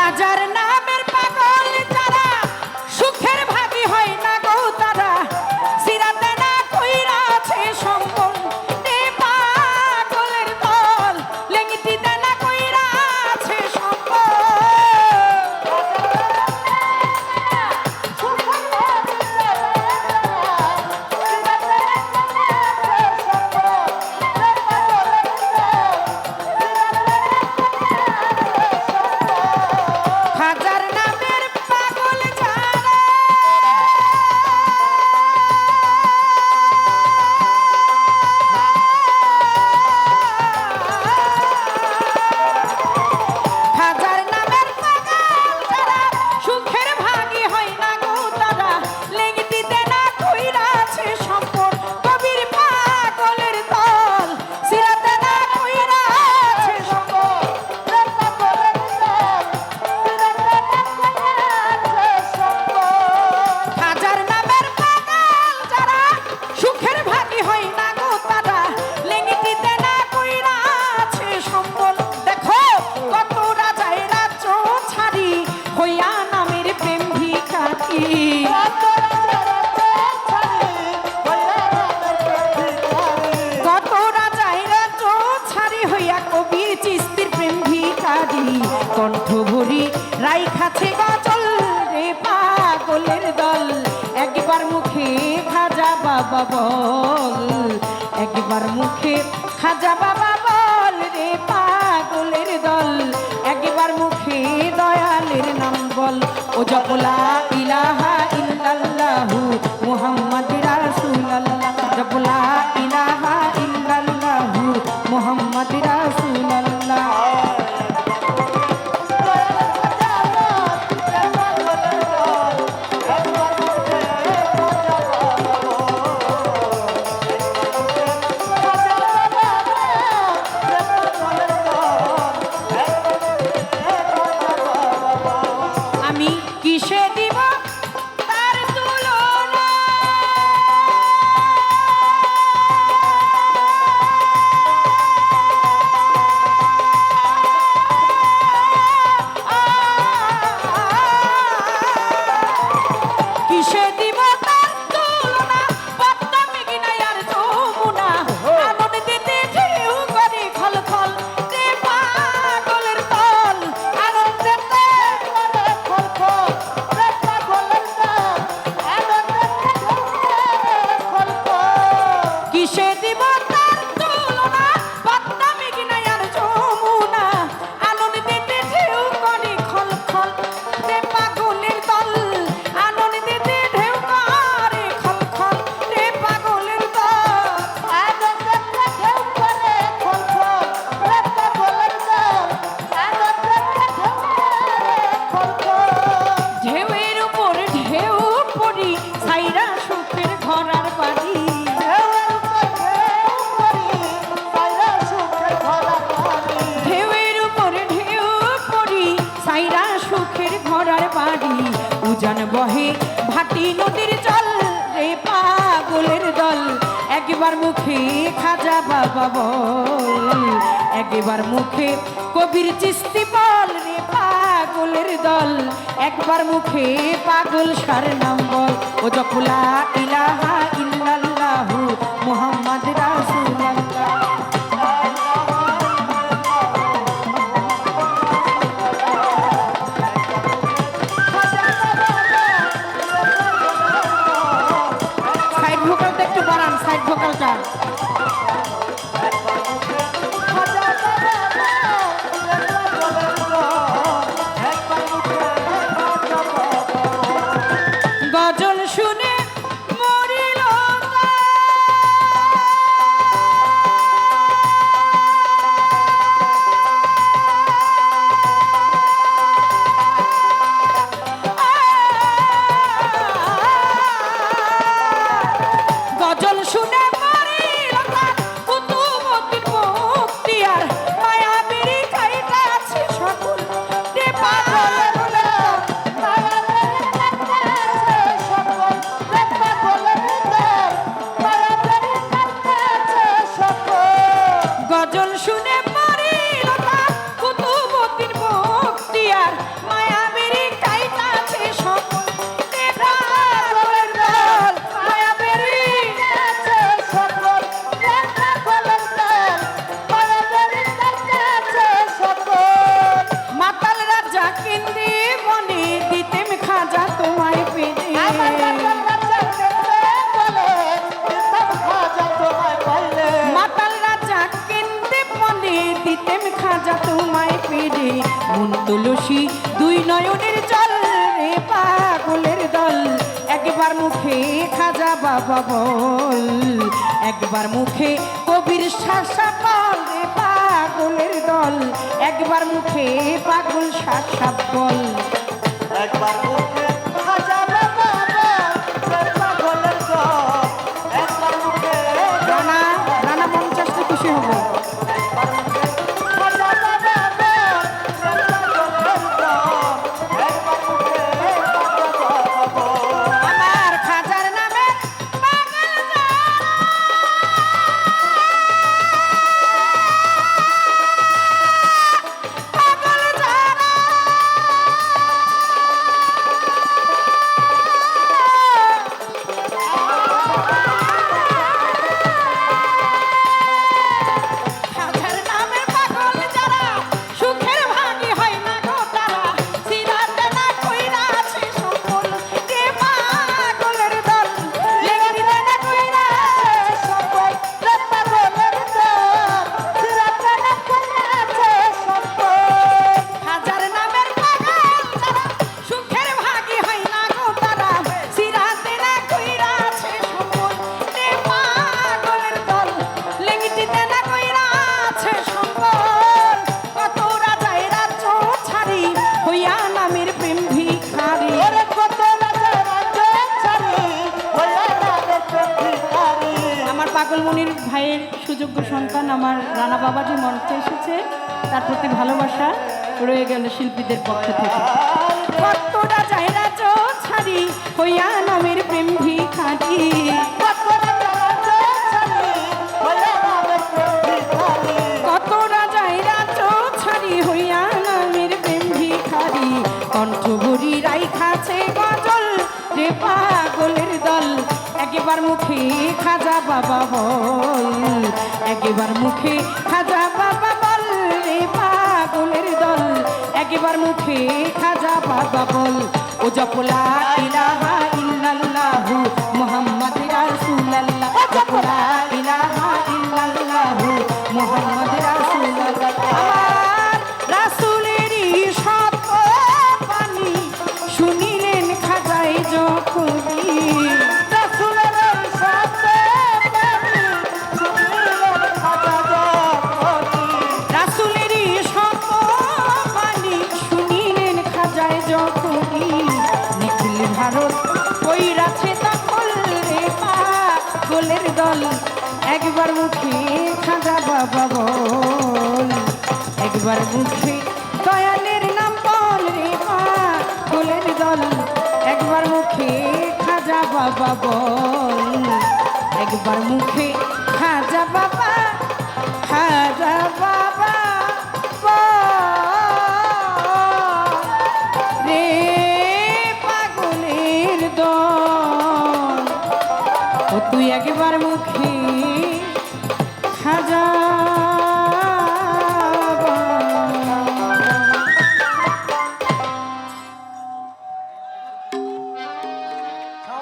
হাজার নামের পাগল যারা সুখের ভাগী হয় না গো তারা সিরাতে না কইরা আছে সম্বল রে পাগলের দল লেঙ্গিতে না কইরা আছে সম্বল হাজার নামের পাগল যারা হাজার নামের পাগল যারা সুখের ভাগী হয় না গো তারা লেঙ্গিতে না কইরা আছে সম্পদ কবির পাগলের দল সিরাতে না কইরা আছে সম্পদ রে পাগলের দল হাজার নামের পাগল যারা সুখের ভাগী হয় না গো তারা লেঙ্গিতে না কইরা আছে সম্বল দেখো কত রাজায় রাজ্য ছাড়ি হইয়া নামের প্রেম ভিখারি কত রাজায় রাজ্য ছাড়ি হইয়া কবির চিস্তির প্রেম ভিখারি কণ্ঠ ভরি রাইখাছে গজল রে পাগলের দল একবার মুখে খাজা বাবা বল একবার মুখে খাজা বাবা বল রে পাগলের দল একবার মুখে দয়ালের নাম বল ও জপলা ইলাহা ইল্লাল্লাহু মুহাম্মাদ রাসূলুল্লাহ জপলা ইলাহা ইল্লাল্লাহু মুহাম্মাদ রাসূলুল্লাহ আমি কিসে দিব তার তুলনা কিসে দিব তার তুলনা পদ্মা মেঘনা আর যমুনা আনন্দ দিতে ঢেউ করে খল খল রে পাগলের দল আনন্দে করে খল খল রে পাগলের দল আনন্দে খল খল কিসে দিব তার তুলনা পদ্মা মেঘনা আর যমুনা আনন্দ দিতে ঢেউ করে খল খল রে পাগলের দল আনন্দ দিতে ঢেউ করে খল খল রে পাগলের দল আনন্দ দিতে ঢেউ করে খল খল রে পাগলের দল আনন্দ দিতে ঢেউ করে খল খল ঢেউয়ের উপর ঢেউ পড়ি সাইরা সুখের ঘরার বাড়ি ঢেউয়ের উপর ঢেউ পড়ি সাইরা সুখের ঘরার বাড়ি ঢেউয়ের উপর ঢেউ পড়ি সাইরা সুখের ঘরার বাড়ি উজান বহে ভাটি নদীর জল রে পাগলের দল একবার মুখে খাজা বাবা বল একবার মুখে কবির চিস্তি বল রে পাগলের দল একবার মুখে পাগল সার নাম বল ও জপলা ইলাহা ইল্লাল্লাহু মুহাম্মাদ রাসূলুল্লাহ সাইড ভোকালটা একটু বাড়ান সাইড ভোকালটা গজল শুনে মরিল গজল শুনে মরিল কুতুবুদ্দিন মুক্তিয়ার মায়া বিড়ি খাইতে আছে সকল রে পাগলের দল মায়া বিড়ি খাইতে আছে সকল রে পাগলের দল মায়া বিড়ি খাইতে আছে সকল গজল শুনে মরিল কুতুবুদ্দিন মুক্তিয়ার মায়া দিতেম খাজা তোমায় পেড়ে মন তুলসী দুই নয়নের জল রে পাগলের দল একবার মুখে খাজা বাবা বল একবার মুখে কবির শাসা বল রে পাগলের দল একবার মুখে পাগল শাসা বল একবার মুখে খাজা বাবা বল পাগলের দল একবার মুখে রানা রানা 50টা খুশি হবো একবার মুখে খাজা বাবা বল পাগলের দল একবার মুখে খাজা বাবা বল আমার খাজার নামে পাগল পাগল যারা খাজার নামে পাগল যারা সুখের ভাগী হয় না গো তারা সিরাতে না কইরা আছে সম্বল রে পাগলের দল লেগে দিতে না কইরা আছে সম্বল রে পাগলের দল সিরাতে না কইরা আছে সম্বল খাজার নামের পাগল যারা সুখের ভাগী হয় না গো তারা সিরাতে না কইরা আছে সম্বল রে পাগলের দল লেগে দিতে না কইরা আছে সম্বল কত রাজায় রাজ্য ছাড়ি হইয়া নামের প্রেম ভিখারি ওরে কত রাজা রাজ্য ছাড়ি হইয়া নামের প্রেম ভিখারি আমার পাগল মনির ভাইয়ের সুযোগ্য সন্তান আমার রানা বাবাজি মঞ্চে এসেছে তার প্রতি ভালোবাসা রয়ে গেল শিল্পীদের পক্ষ থেকে কত রাজায় রাজ্য ছাড়ি হইয়া নামের প্রেম ভিখারি কত রাজা রাজ্য ছাড়ি হইয়া নামের প্রেম ভিখারি কত রাজায় রাজ্য ছাড়ি হইয়া নামের প্রেম ভিখারি কণ্ঠ ভরি রাইখাছে গজল রে পাগলের দল একবার মুখে খাজা বাবা বল একবার মুখে খাজা বাবা বল রে পাগলের দল একবার মুখে খাজা বাবা বল ও জপলা ইলাহা ইল্লাল্লাহু মুহাম্মদ রাসূলুল্লাহ জপলা ইলাহা ইল্লাল্লাহু মুহাম্মদ রাসূলুল্লাহ আমার রাসূলেরই শত বাণী শুনিলেন খাজাই যখনই রাসূলের সাথে বাণী শুনিলেন খাজা যখনই রাসূলেরই শত বাণী শুনিলেন খাজাই যখনই নিখিল ভারত কইরাছে দখল রে পাগলের দল একবার মুখে খাজা বাবা বল একবার মুখে দয়ালের নাম বল রে পাগলের দল একবার মুখে খাজা বাবা বল একবার মুখে খাজা বাবা